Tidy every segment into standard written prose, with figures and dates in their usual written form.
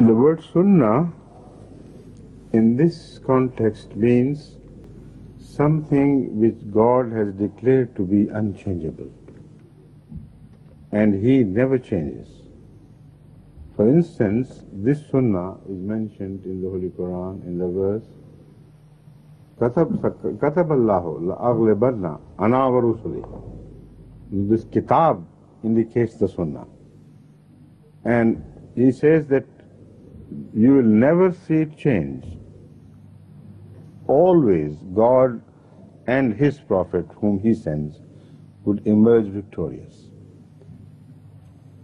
The word Sunnah in this context means something which God has declared to be unchangeable, and He never changes. For instance, this Sunnah is mentioned in the Holy Quran in the verse Kataballahu la'aghlibanna ana wa rusuli. This kitab indicates the Sunnah, and He says that you will never see it change. Always God and His Prophet whom He sends would emerge victorious.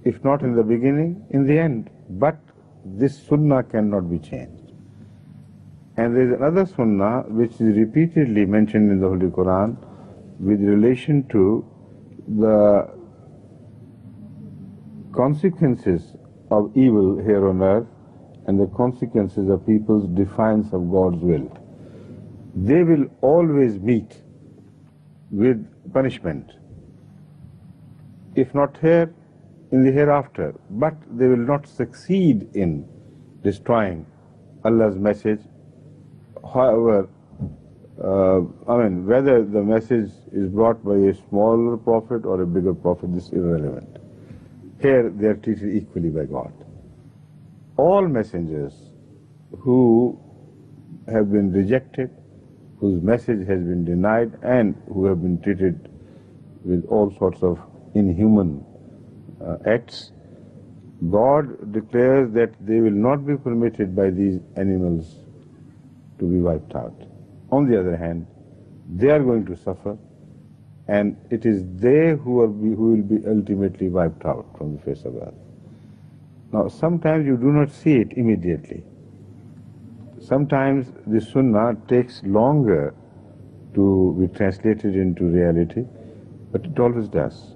If not in the beginning, in the end. But this Sunnah cannot be changed. And there is another Sunnah which is repeatedly mentioned in the Holy Quran with relation to the consequences of evil here on earth and the consequences of people's defiance of God's will. They will always meet with punishment, if not here, in the hereafter, but they will not succeed in destroying Allah's message. However, whether the message is brought by a smaller prophet or a bigger prophet, this is irrelevant. Here they are treated equally by God. All messengers who have been rejected, whose message has been denied, and who have been treated with all sorts of inhuman acts, God declares that they will not be permitted by these animals to be wiped out. On the other hand, they are going to suffer, and it is they who will be ultimately wiped out from the face of earth. Now, sometimes you do not see it immediately. Sometimes the Sunnah takes longer to be translated into reality, but it always does.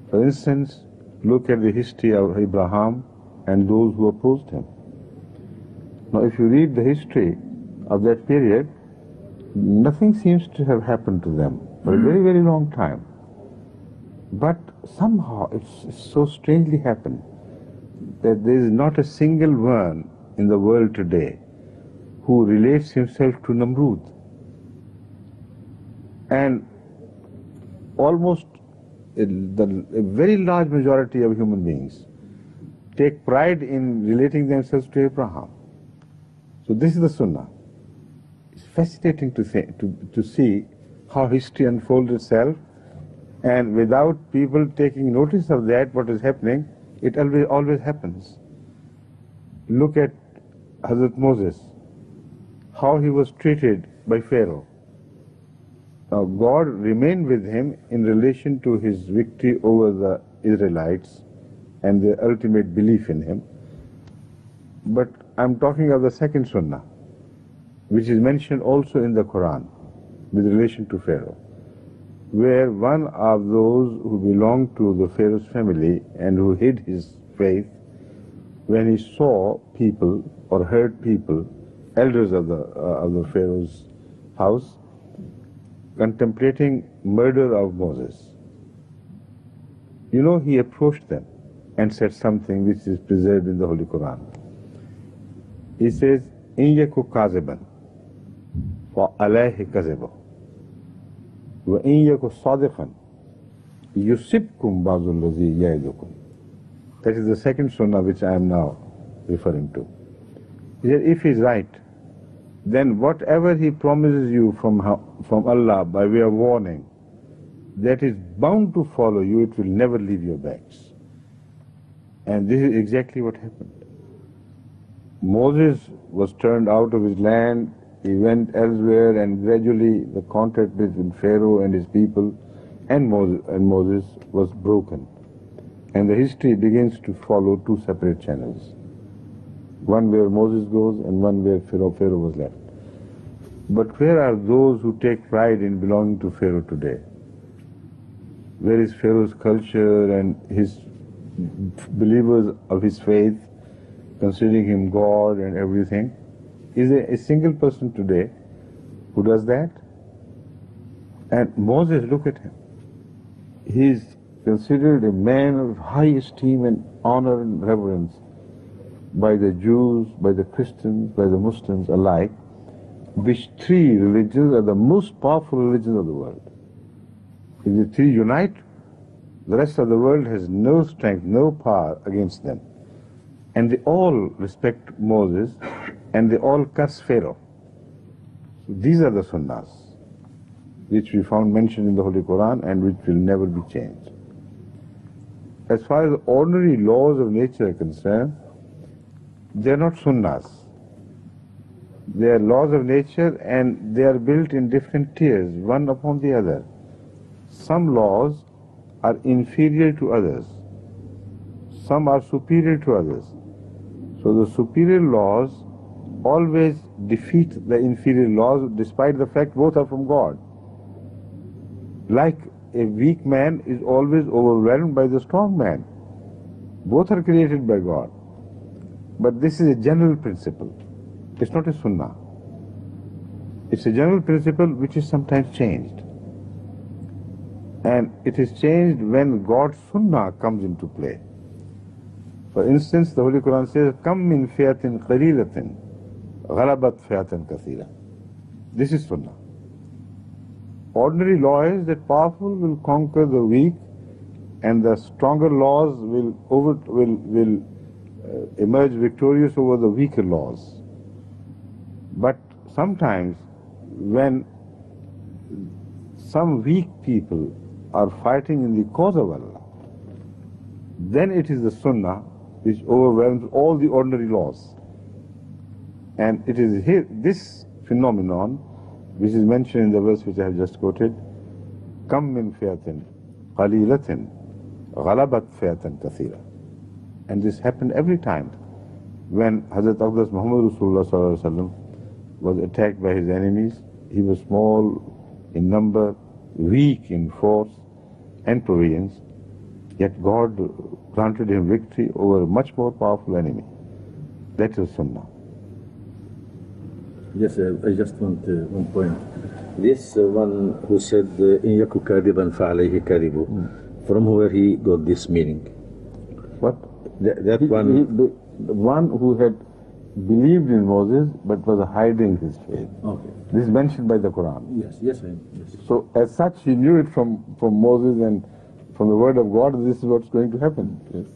For instance, look at the history of Abraham and those who opposed him. Now, if you read the history of that period, nothing seems to have happened to them for a very, very long time. But somehow it's so strangely happened that there is not a single one in the world today who relates himself to Namrud. And almost a very large majority of human beings take pride in relating themselves to Abraham. So this is the Sunnah. It's fascinating to see how history unfolds itself, and without people taking notice of that, what is happening, it always happens. Look at Hadhrat Moses, how he was treated by Pharaoh. Now God remained with him in relation to his victory over the Israelites and their ultimate belief in him. But I'm talking of the second Sunnah, which is mentioned also in the Quran with relation to Pharaoh, where one of those who belonged to the Pharaoh's family and who hid his faith, when he saw people or heard people, elders of the Pharaoh's house, contemplating murder of Moses, he approached them and said something which is preserved in the Holy Quran. He says, "In yaku kaziban, fa alayhi kazibu, wa in yaku sadiqan, yusibkum ba'dul ladhi ya'idukum." That is the second Sunnah which I am now referring to. He said, if he is right, then whatever he promises you from Allah by way of warning, that is bound to follow you, it will never leave your backs. And this is exactly what happened. Moses was turned out of his land, he went elsewhere, and gradually the contact between Pharaoh and his people and Moses was broken. And the history begins to follow two separate channels. One where Moses goes and one where Pharaoh was left. But where are those who take pride in belonging to Pharaoh today? Where is Pharaoh's culture and his believers of his faith, considering him God and everything? Is there a single person today who does that? And Moses, look at him. He is considered a man of high esteem and honor and reverence. by the Jews, by the Christians, by the Muslims alike, which three religions are the most powerful religions of the world. If the three unite, the rest of the world has no strength, no power against them. And they all respect Moses, and they all curse Pharaoh. So these are the Sunnahs, which we found mentioned in the Holy Quran and which will never be changed. As far as ordinary laws of nature are concerned, they are not Sunnahs. They are laws of nature, and they are built in different tiers, one upon the other. Some laws are inferior to others. Some are superior to others. So the superior laws always defeat the inferior laws, despite the fact both are from God. Like a weak man is always overwhelmed by the strong man. Both are created by God. But this is a general principle. It's not a sunnah. It's a general principle which is sometimes changed. And it is changed when God's sunnah comes into play. For instance, the Holy Quran says, "Kam min fiatin qalilatin, ghalabat fiatan kathira." This is sunnah. Ordinary law is that powerful will conquer the weak, and the stronger laws will emerge victorious over the weaker laws. But sometimes when some weak people are fighting in the cause of Allah, then it is the sunnah which overwhelms all the ordinary laws. And it is here, this phenomenon, which is mentioned in the verse which I have just quoted, "Kam min fiatin qalilatin ghalabat fiatan kathira." And this happened every time when Hadhrat Muhammad Rasulullah was attacked by his enemies. He was small in number, weak in force and provisions, yet God granted him victory over a much more powerful enemy. That is Sunnah. Yes, I just want one point. This one who said, "In yaku kadiban fa'alayhi kadibu," from where he got this meaning? What? That one. The one who had believed in Moses but was hiding his faith. Okay. This is mentioned by the Quran. Yes. So as such, he knew it from Moses and from the word of God, this is what's going to happen. Yes.